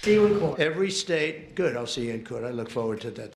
See you in court. Every state, good, I'll see you in court. I look forward to that.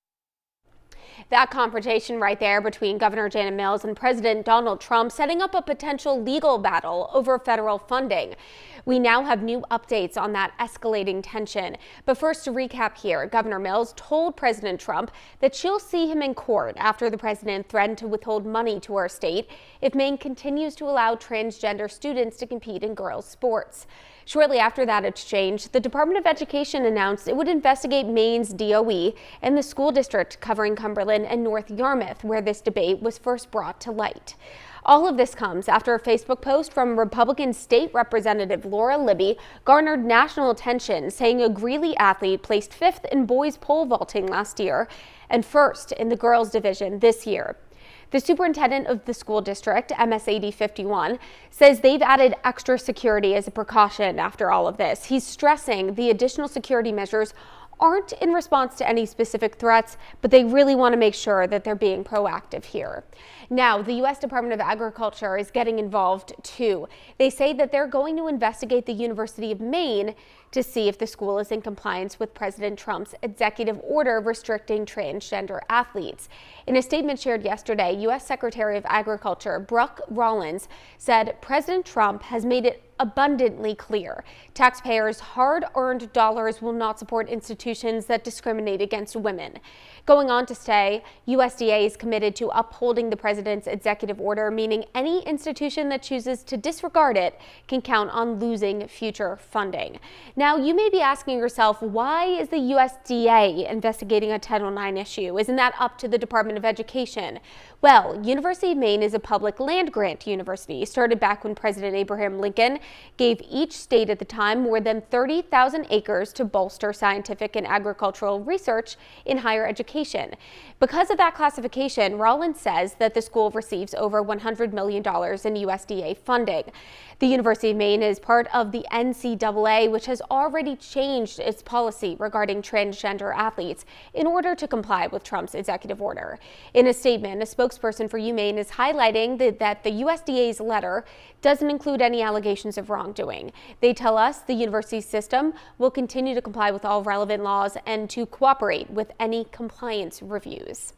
That confrontation right there between Governor Janet Mills and President Donald Trump setting up a potential legal battle over federal funding. We now have new updates on that escalating tension. But first, to recap here, Governor Mills told President Trump that she'll see him in court after the president threatened to withhold money to her state if Maine continues to allow transgender students to compete in girls' sports. Shortly after that exchange, the Department of Education announced it would investigate Maine's DOE and the school district covering Cumberland and North Yarmouth, where this debate was first brought to light. All of this comes after a Facebook post from Republican State Representative Laura Libby garnered national attention, saying a Greeley athlete placed 5th in boys pole vaulting last year and 1st in the girls division this year. The superintendent of the school district, MSAD 51, says they've added extra security as a precaution after all of this. He's stressing the additional security measures aren't in response to any specific threats, but they really want to make sure that they're being proactive here. Now, the U.S. Department of Agriculture is getting involved too. They say that they're going to investigate the University of Maine to see if the school is in compliance with President Trump's executive order restricting transgender athletes. In a statement shared yesterday, U.S. Secretary of Agriculture Brooke Rollins said President Trump has made it abundantly clear taxpayers' hard-earned dollars will not support institutions that discriminate against women. Going on to say, USDA is committed to upholding the president's executive order, meaning any institution that chooses to disregard it can count on losing future funding. Now, you may be asking yourself, why is the USDA investigating a Title IX issue? Isn't that up to the Department of Education? Well, University of Maine is a public land grant university started back when President Abraham Lincoln gave each state at the time more than 30,000 acres to bolster scientific and agricultural research in higher education. Because of that classification, Rollins says that the school receives over $100 million in USDA funding. The University of Maine is part of the NCAA, which has already changed its policy regarding transgender athletes in order to comply with Trump's executive order. In a statement, a spokesperson for UMaine is highlighting that the USDA's letter doesn't include any allegations of wrongdoing. They tell us the university system will continue to comply with all relevant laws and to cooperate with any compliance reviews.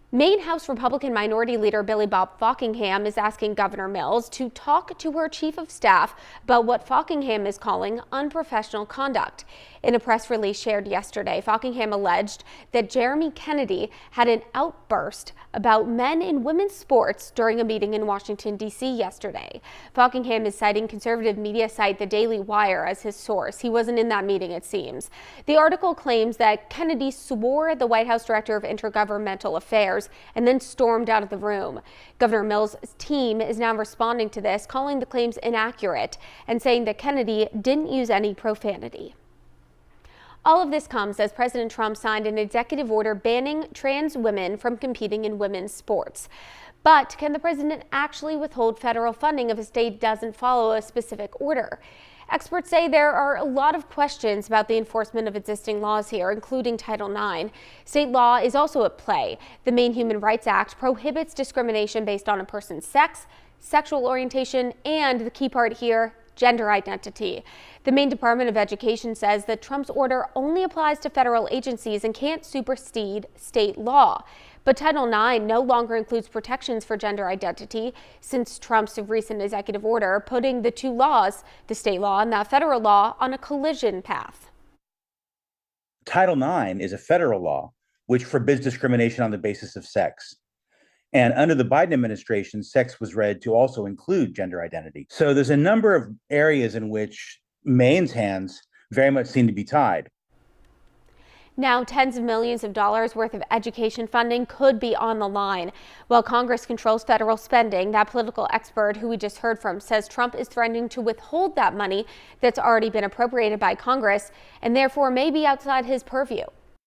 Maine House Republican Minority Leader Billy Bob Falkingham is asking Governor Mills to talk to her chief of staff about what Falkingham is calling unprofessional conduct. In a press release shared yesterday, Falkingham alleged that Jeremy Kennedy had an outburst about men in women's sports during a meeting in Washington, D.C. yesterday. Falkingham is citing conservative media site The Daily Wire as his source. He wasn't in that meeting, it seems. The article claims that Kennedy swore at the White House Director of Intergovernmental Affairs and then stormed out of the room. Governor Mills' team is now responding to this, calling the claims inaccurate and saying that Kennedy didn't use any profanity. All of this comes as President Trump signed an executive order banning trans women from competing in women's sports. But can the president actually withhold federal funding if a state doesn't follow a specific order? Experts say there are a lot of questions about the enforcement of existing laws here, including Title IX. State law is also at play. The Maine Human Rights Act prohibits discrimination based on a person's sex, sexual orientation, and the key part here, gender identity. The Maine Department of Education says that Trump's order only applies to federal agencies and can't supersede state law. But Title IX no longer includes protections for gender identity since Trump's recent executive order putting the two laws, the state law and the federal law, on a collision path. Title IX is a federal law which forbids discrimination on the basis of sex. And under the Biden administration, sex was read to also include gender identity. So there's a number of areas in which Maine's hands very much seem to be tied. Now, tens of millions of dollars worth of education funding could be on the line. While Congress controls federal spending, that political expert who we just heard from says Trump is threatening to withhold that money that's already been appropriated by Congress and therefore may be outside his purview.